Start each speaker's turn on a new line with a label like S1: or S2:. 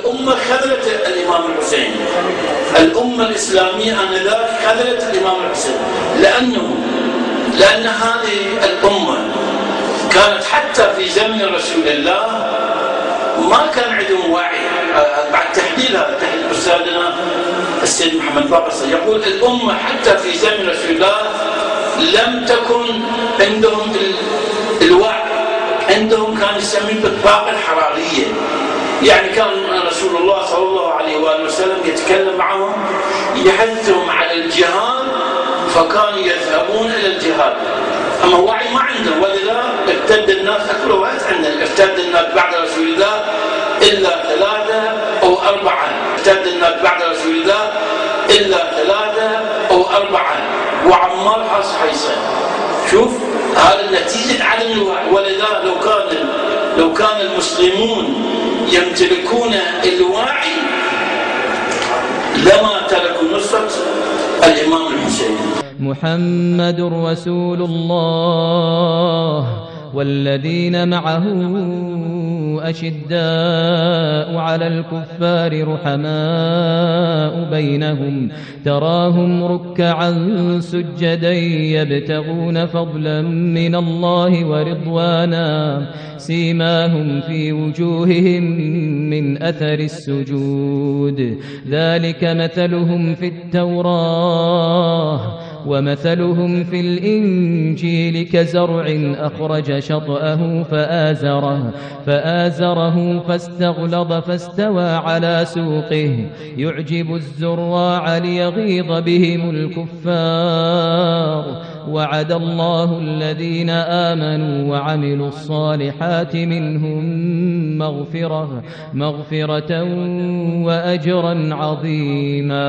S1: الأمة خذلت الإمام الحسين، الأمة الإسلامية آنذاك خذلت الإمام الحسين، لأن هذه الأمة كانت حتى في زمن رسول الله ما كان عندهم وعي. بعد تحليل هذا تحليل أستاذنا السيد محمد باقر يقول الأمة حتى في زمن رسول الله لم تكن عندهم الوعي، عندهم كان يسميه بالطاقة الحرارية. يعني كان رسول الله صلى الله عليه وآله وسلم يتكلم معهم يحثهم على الجهاد، فكانوا يذهبون إلى الجهاد، أما وعي ما عندهم، ولذا ارتد الناس أكثر وقت عندنا، ارتد الناس بعد رسول الله إلا 3 أو 4، ارتد الناس بعد رسول الله إلا 3 أو 4، وعمار حاص حيسان. شوف هذا نتيجة عدم الوعي. ولذا لو كان المسلمون يمتلكون الوعي لما تركوا نصرة الإمام الحسين.
S2: محمد رسول الله والذين معه أشداء على الكفار رحماء بينهم تراهم ركعا سجدا يبتغون فضلا من الله ورضوانا سيماهم في وجوههم من أثر السجود ذلك مثلهم في التوراة ومثلهم في الإنجيل كزرع أخرج شطأه فآزره فاستغلظ فاستوى على سوقه يعجب الزراع ليغيظ بهم الكفار وعد الله الذين آمنوا وعملوا الصالحات منهم مغفرة وأجرا عظيما.